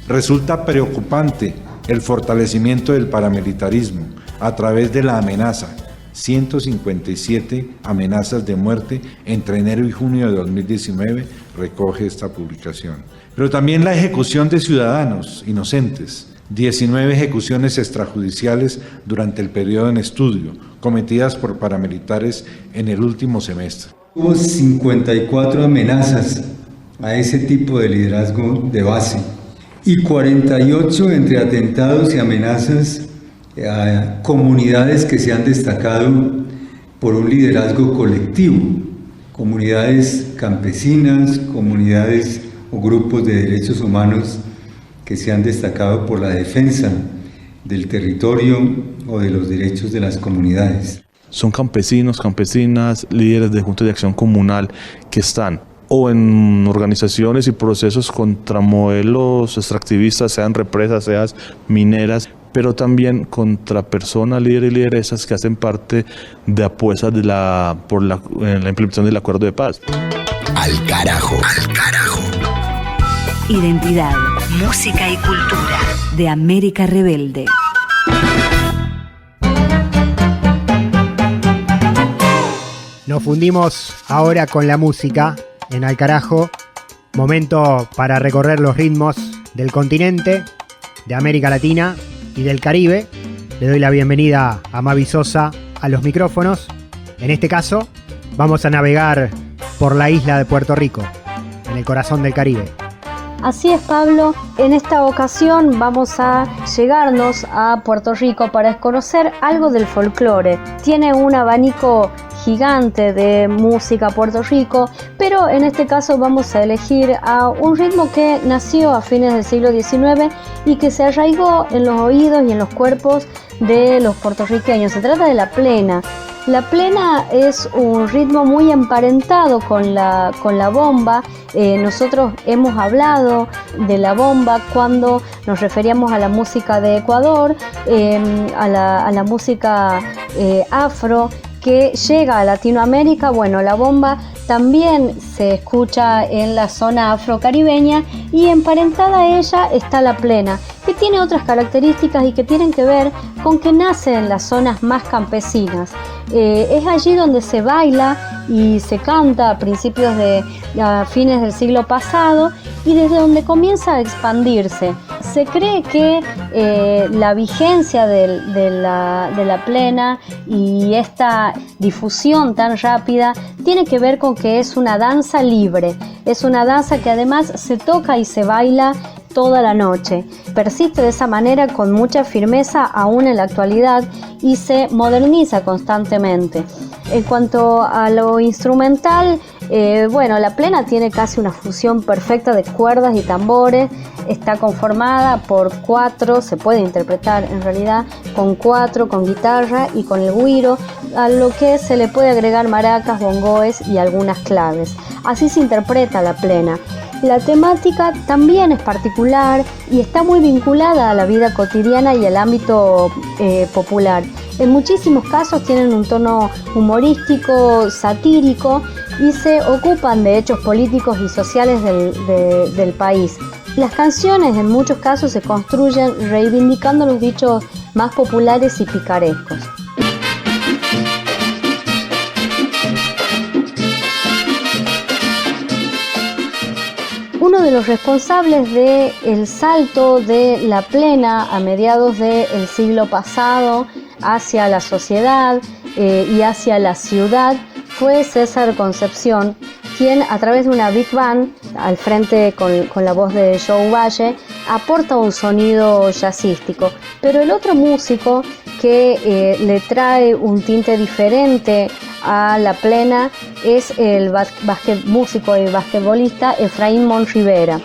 Resulta preocupante el fortalecimiento del paramilitarismo a través de la amenaza. 157 amenazas de muerte entre enero y junio de 2019 recoge esta publicación. Pero también la ejecución de ciudadanos inocentes. 19 ejecuciones extrajudiciales durante el periodo en estudio, cometidas por paramilitares en el último semestre. Hubo 54 amenazas a ese tipo de liderazgo de base y 48 entre atentados y amenazas a comunidades que se han destacado por un liderazgo colectivo, comunidades campesinas, comunidades o grupos de derechos humanos que se han destacado por la defensa del territorio o de los derechos de las comunidades. Son campesinos, campesinas, líderes de juntas de acción comunal que están o en organizaciones y procesos contra modelos extractivistas, sean represas, sean mineras, pero también contra personas, líderes y lideresas que hacen parte de apuestas por la implementación del acuerdo de paz. Al carajo. Al carajo. Identidad, música y cultura de América Rebelde. Nos fundimos ahora con la música en Al Carajo, momento para recorrer los ritmos del continente, de América Latina y del Caribe. Le doy la bienvenida a Mavi Sosa a los micrófonos. En este caso, vamos a navegar por la isla de Puerto Rico, en el corazón del Caribe. Así es, Pablo. En esta ocasión vamos a llegarnos a Puerto Rico para conocer algo del folclore. Tiene un abanico gigante de música Puerto Rico, pero en este caso vamos a elegir a un ritmo que nació a fines del siglo XIX y que se arraigó en los oídos y en los cuerpos de los puertorriqueños. Se trata de la plena. La plena es un ritmo muy emparentado con la bomba. Nosotros hemos hablado de la bomba cuando nos referíamos a la música de Ecuador, a la música afro que llega a Latinoamérica. Bueno, la bomba también se escucha en la zona afrocaribeña y emparentada a ella está la plena, que que tiene otras características y que tienen que ver con que nace en las zonas más campesinas. Es allí donde se baila y se canta a fines del siglo pasado y desde donde comienza a expandirse. Se cree que la vigencia de la plena y esta difusión tan rápida tiene que ver con que es una danza libre, es una danza que además se toca y se baila toda la noche. Persiste de esa manera con mucha firmeza aún en la actualidad y se moderniza constantemente. En cuanto a lo instrumental, la plena tiene casi una fusión perfecta de cuerdas y tambores. Está conformada por 4, se puede interpretar en realidad con 4, con guitarra y con el güiro, a lo que se le puede agregar maracas, bongoes y algunas claves. Así se interpreta la plena. La temática también es particular y está muy vinculada a la vida cotidiana y al ámbito popular. En muchísimos casos tienen un tono humorístico, satírico y se ocupan de hechos políticos y sociales del país. Las canciones en muchos casos se construyen reivindicando los dichos más populares y picarescos. Uno de los responsables del salto de la plena a mediados del siglo pasado hacia la sociedad y hacia la ciudad fue César Concepción, quien a través de una big band al frente con la voz de Joe Valle aporta un sonido jazzístico. Pero el otro músico que le trae un tinte diferente a la plena es el músico y basquetbolista Efraín Mon Rivera.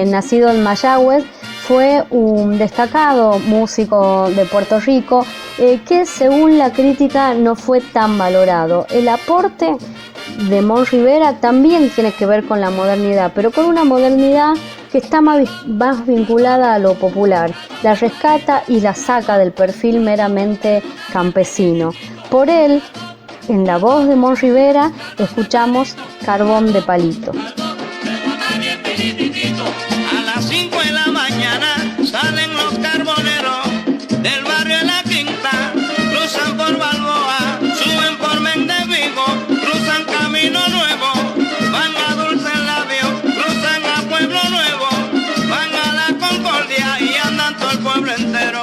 Nacido en Mayagüez, fue un destacado músico de Puerto Rico que según la crítica no fue tan valorado. El aporte de Mon Rivera también tiene que ver con la modernidad, pero con una modernidad que está más vinculada a lo popular. La rescata y la saca del perfil meramente campesino. Por él, en la voz de Mon Rivera, escuchamos Carbón de Palito. A las 5 de la mañana salen los carboneros del barrio de La Quinta, cruzan por Balboa, suben por Méndez Vigo, cruzan Camino Nuevo, van a Dulce Labio, cruzan a Pueblo Nuevo, van a La Concordia y andan todo el pueblo entero.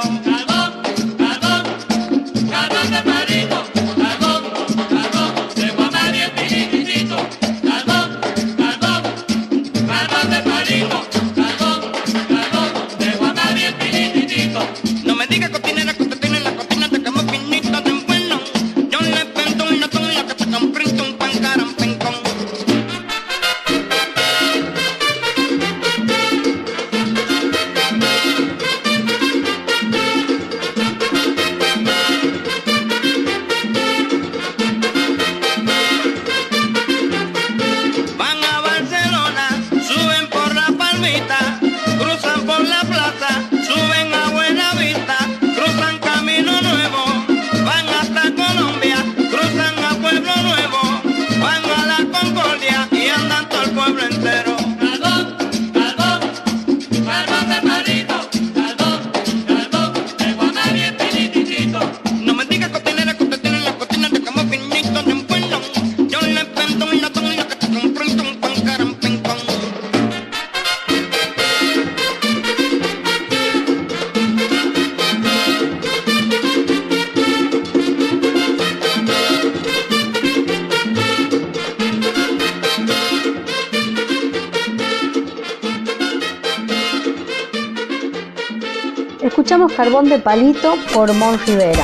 Escuchamos Carbón de Palito por Mon Rivera.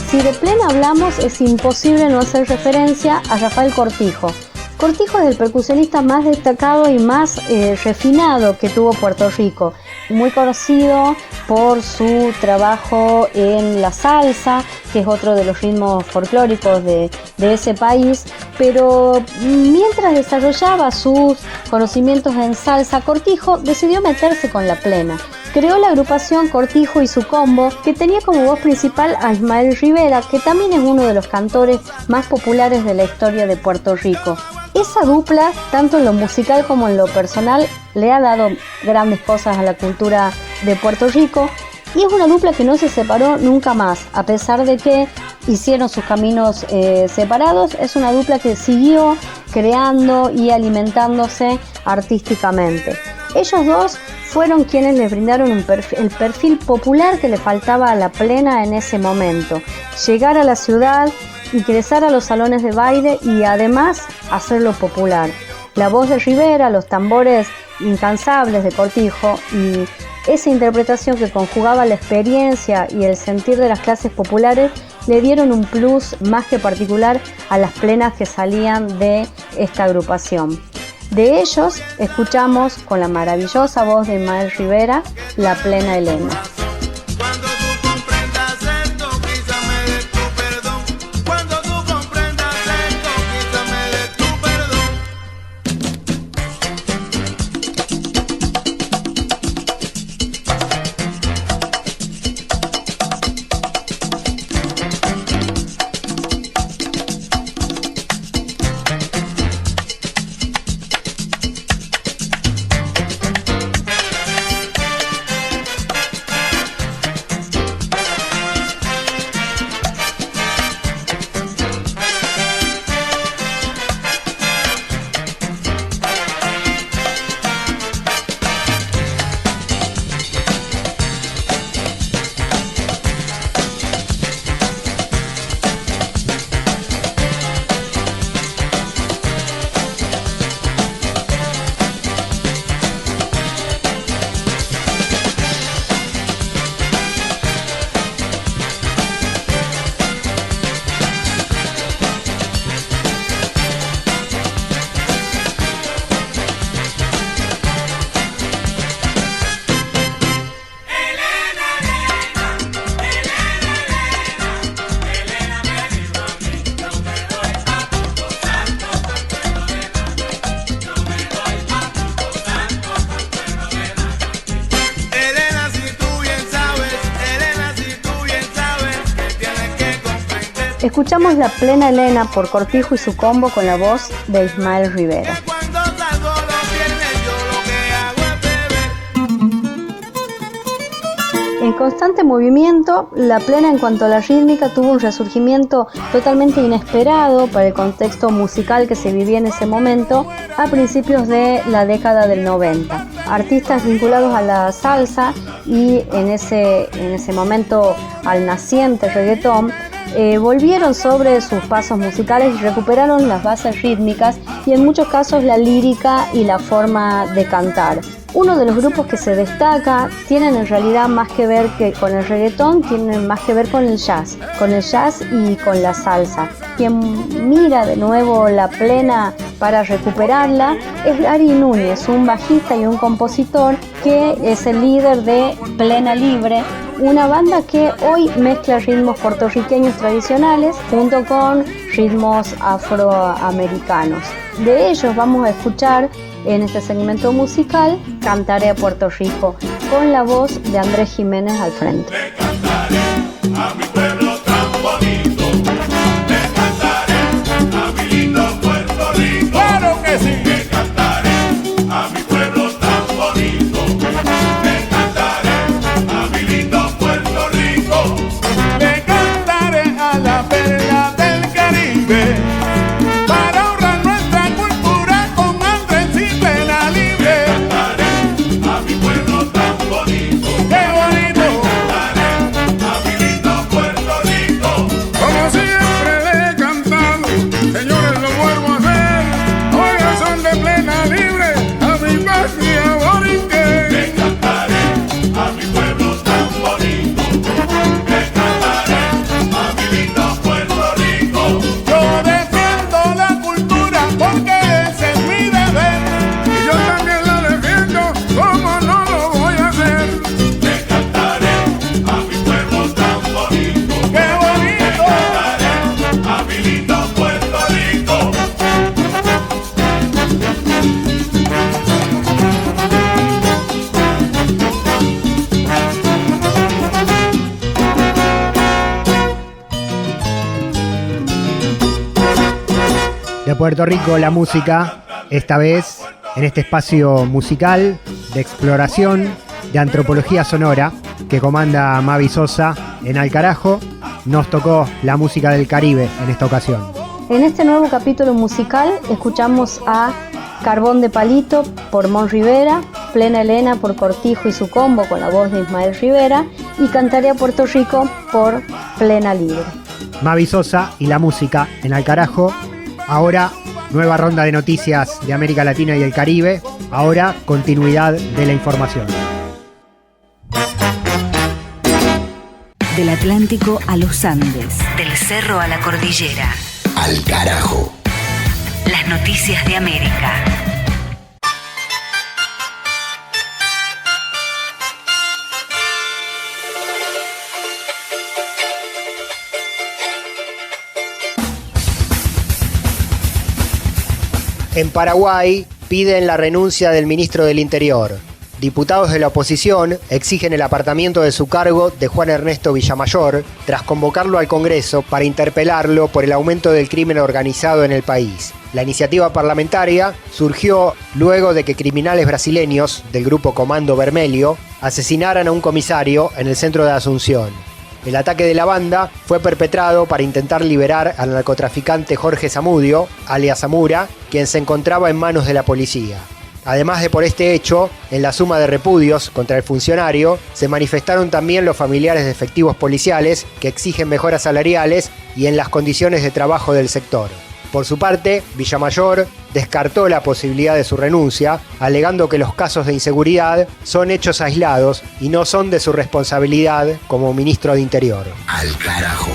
Si de plena hablamos, es imposible no hacer referencia a Rafael Cortijo. Cortijo es el percusionista más destacado y más refinado que tuvo Puerto Rico. Muy conocido por su trabajo en la salsa, que es otro de los ritmos folclóricos de ese país, pero mientras desarrollaba sus conocimientos en salsa, Cortijo decidió meterse con la plena. Creó la agrupación Cortijo y su combo, que tenía como voz principal a Ismael Rivera, que también es uno de los cantores más populares de la historia de Puerto Rico. Esa dupla, tanto en lo musical como en lo personal, le ha dado grandes cosas a la cultura de Puerto Rico y es una dupla que no se separó nunca más, a pesar de que hicieron sus caminos separados. Es una dupla que siguió creando y alimentándose artísticamente. Ellos dos fueron quienes les brindaron el perfil popular que le faltaba a La Plena en ese momento. Llegar a la ciudad, ingresar a los salones de baile y además hacerlo popular. La voz de Rivera, los tambores incansables de Cortijo y esa interpretación que conjugaba la experiencia y el sentir de las clases populares le dieron un plus más que particular a las plenas que salían de esta agrupación. De ellos escuchamos con la maravillosa voz de Ismael Rivera, La Plena Elena. Escuchamos La Plena Elena por Cortijo y su combo con la voz de Ismael Rivera. En constante movimiento, La Plena en cuanto a la rítmica tuvo un resurgimiento totalmente inesperado para el contexto musical que se vivía en ese momento a principios de la década del 90. Artistas vinculados a la salsa y en ese momento al naciente reggaetón volvieron sobre sus pasos musicales y recuperaron las bases rítmicas y en muchos casos la lírica y la forma de cantar. Uno de los grupos que se destaca tienen en realidad más que ver que con el reggaetón, tienen más que ver con el jazz y con la salsa. Quien mira de nuevo La Plena para recuperarla es Gary Núñez, un bajista y un compositor que es el líder de Plena Libre, una banda que hoy mezcla ritmos puertorriqueños tradicionales junto con ritmos afroamericanos. De ellos vamos a escuchar en este segmento musical Cantaré a Puerto Rico, con la voz de Andrés Jiménez al frente. Le cantaré a mi pueblo tan bonito, le cantaré a mi lindo Puerto Rico. ¡Claro que sí! Le cantaré a mi pueblo tan bonito, le cantaré a mi lindo Puerto Rico. Le cantaré a la perla del Caribe, para honrar nuestra cultura con Andrés y Plena Libre. Le cantaré a mi pueblo tan bonito, ¡qué bonito! Le cantaré a mi lindo Puerto De Puerto Rico la música, esta vez en este espacio musical de exploración, de antropología sonora que comanda Mavi Sosa en Al Carajo, nos tocó la música del Caribe en esta ocasión. En este nuevo capítulo musical escuchamos a Carbón de Palito por Mon Rivera, Plena Elena por Cortijo y su combo con la voz de Ismael Rivera y Cantaré Puerto Rico por Plena Libre. Mavi Sosa y la música en Al Carajo. Ahora nueva ronda de noticias de América Latina y el Caribe. Ahora continuidad de la información. Del Atlántico a los Andes, del cerro a la cordillera. Al Carajo. Las noticias de América. En Paraguay piden la renuncia del ministro del Interior. Diputados de la oposición exigen el apartamiento de su cargo de Juan Ernesto Villamayor tras convocarlo al Congreso para interpelarlo por el aumento del crimen organizado en el país. La iniciativa parlamentaria surgió luego de que criminales brasileños del grupo Comando Vermelho asesinaran a un comisario en el centro de Asunción. El ataque de la banda fue perpetrado para intentar liberar al narcotraficante Jorge Zamudio, alias Zamura, quien se encontraba en manos de la policía. Además de por este hecho, en la suma de repudios contra el funcionario, se manifestaron también los familiares de efectivos policiales que exigen mejoras salariales y en las condiciones de trabajo del sector. Por su parte, Villamayor descartó la posibilidad de su renuncia, alegando que los casos de inseguridad son hechos aislados y no son de su responsabilidad como ministro de Interior. Al Carajo.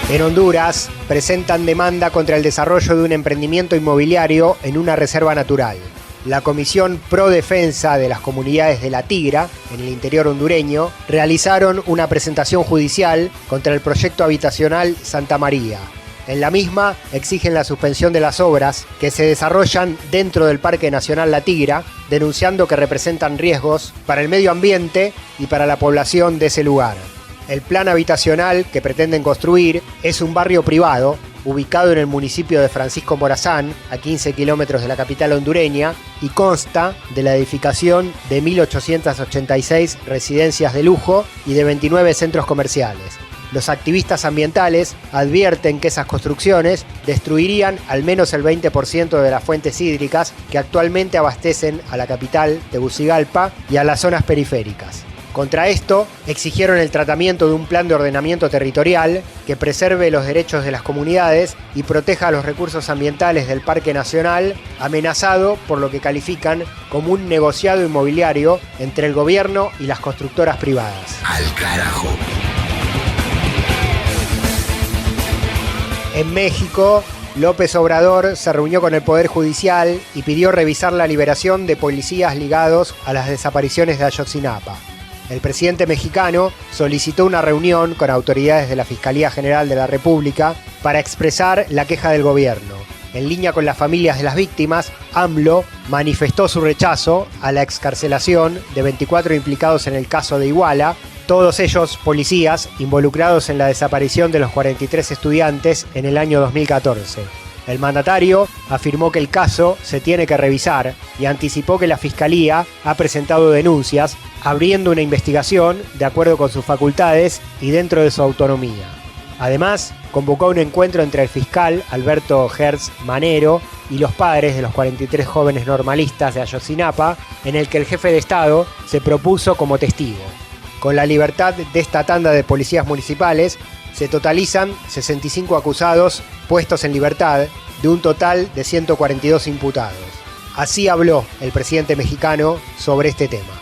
En Honduras, presentan demanda contra el desarrollo de un emprendimiento inmobiliario en una reserva natural. La Comisión Pro Defensa de las Comunidades de La Tigra, en el interior hondureño, realizaron una presentación judicial contra el proyecto habitacional Santa María. En la misma exigen la suspensión de las obras que se desarrollan dentro del Parque Nacional La Tigra, denunciando que representan riesgos para el medio ambiente y para la población de ese lugar. El plan habitacional que pretenden construir es un barrio privado ubicado en el municipio de Francisco Morazán, a 15 kilómetros de la capital hondureña, y consta de la edificación de 1.886 residencias de lujo y de 29 centros comerciales. Los activistas ambientales advierten que esas construcciones destruirían al menos el 20% de las fuentes hídricas que actualmente abastecen a la capital, Tegucigalpa, y a las zonas periféricas. Contra esto, exigieron el tratamiento de un plan de ordenamiento territorial que preserve los derechos de las comunidades y proteja los recursos ambientales del Parque Nacional, amenazado por lo que califican como un negociado inmobiliario entre el gobierno y las constructoras privadas. Al Carajo. En México, López Obrador se reunió con el Poder Judicial y pidió revisar la liberación de policías ligados a las desapariciones de Ayotzinapa. El presidente mexicano solicitó una reunión con autoridades de la Fiscalía General de la República para expresar la queja del gobierno. En línea con las familias de las víctimas, AMLO manifestó su rechazo a la excarcelación de 24 implicados en el caso de Iguala, todos ellos policías involucrados en la desaparición de los 43 estudiantes en el año 2014. El mandatario afirmó que el caso se tiene que revisar y anticipó que la Fiscalía ha presentado denuncias, abriendo una investigación de acuerdo con sus facultades y dentro de su autonomía. Además, convocó un encuentro entre el fiscal Alberto Hertz Manero y los padres de los 43 jóvenes normalistas de Ayotzinapa, en el que el jefe de Estado se propuso como testigo. Con la libertad de esta tanda de policías municipales, se totalizan 65 acusados puestos en libertad de un total de 142 imputados. Así habló el presidente mexicano sobre este tema.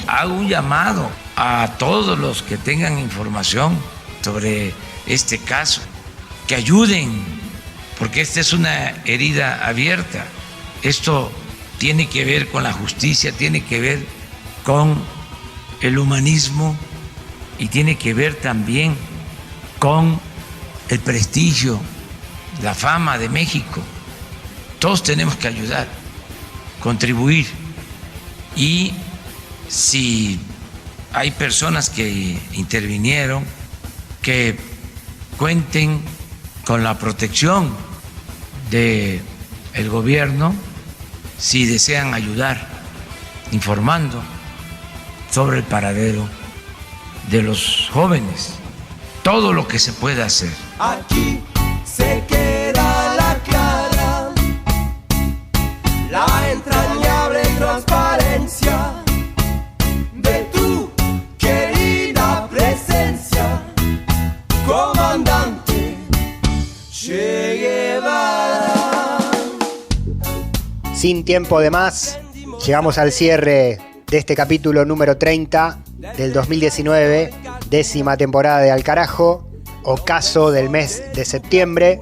Hago un llamado a todos los que tengan información sobre este caso, que ayuden, porque esta es una herida abierta. Esto tiene que ver con la justicia, tiene que ver con el humanismo y tiene que ver también con el prestigio, la fama de México. Todos tenemos que ayudar, contribuir, y si hay personas que intervinieron, que cuenten con la protección del gobierno, si desean ayudar, informando sobre el paradero de los jóvenes, todo lo que se puede hacer. Aquí se queda la clara, la entrañable transparencia de tu querida presencia, comandante Che Guevara. Sin tiempo de más, llegamos al cierre de este capítulo número 30 del 2019, 10ª temporada de Al Carajo, ocaso del mes de septiembre.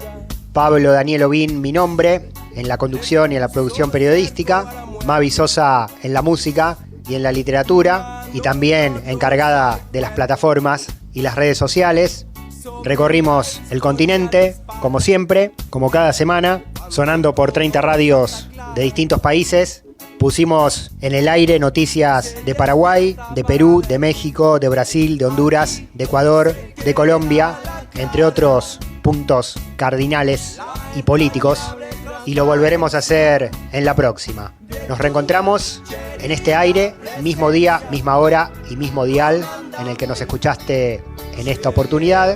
Pablo Daniel Obin, mi nombre, en la conducción y en la producción periodística, Mavi Sosa en la música y en la literatura, y también encargada de las plataformas y las redes sociales. Recorrimos el continente, como siempre, como cada semana, sonando por 30 radios de distintos países. Pusimos en el aire noticias de Paraguay, de Perú, de México, de Brasil, de Honduras, de Ecuador, de Colombia, entre otros puntos cardinales y políticos, y lo volveremos a hacer en la próxima. Nos reencontramos en este aire, mismo día, misma hora y mismo dial en el que nos escuchaste en esta oportunidad,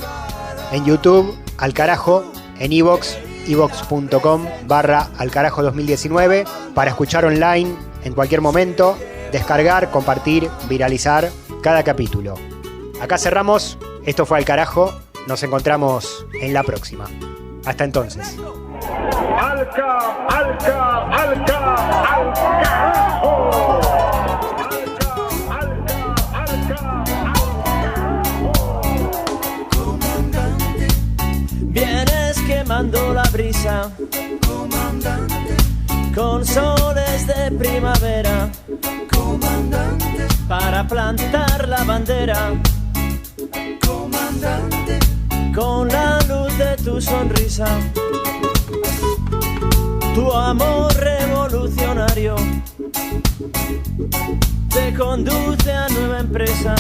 en YouTube, Al Carajo, en iVoox, iVoox.com/alcarajo2019, para escuchar online en cualquier momento, descargar, compartir, viralizar cada capítulo. Acá cerramos, esto fue Al Carajo, nos encontramos en la próxima. Hasta entonces. Alca, alca, alca, al carajo. Vienes quemando la brisa, comandante, con soles de primavera, comandante, para plantar la bandera, comandante, con la luz de tu sonrisa, tu amor revolucionario te conduce a nueva empresa,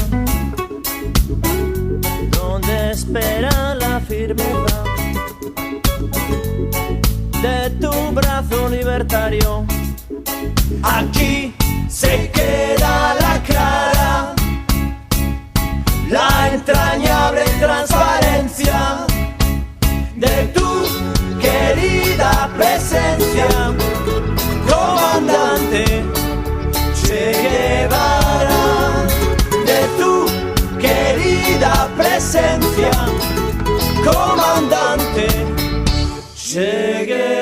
donde espera la firmeza de tu brazo libertario. Aquí se queda la clara, la entrañable transparencia de tu querida presencia, comandante Che Guevara, de tu querida presencia, comandante Che Guevara.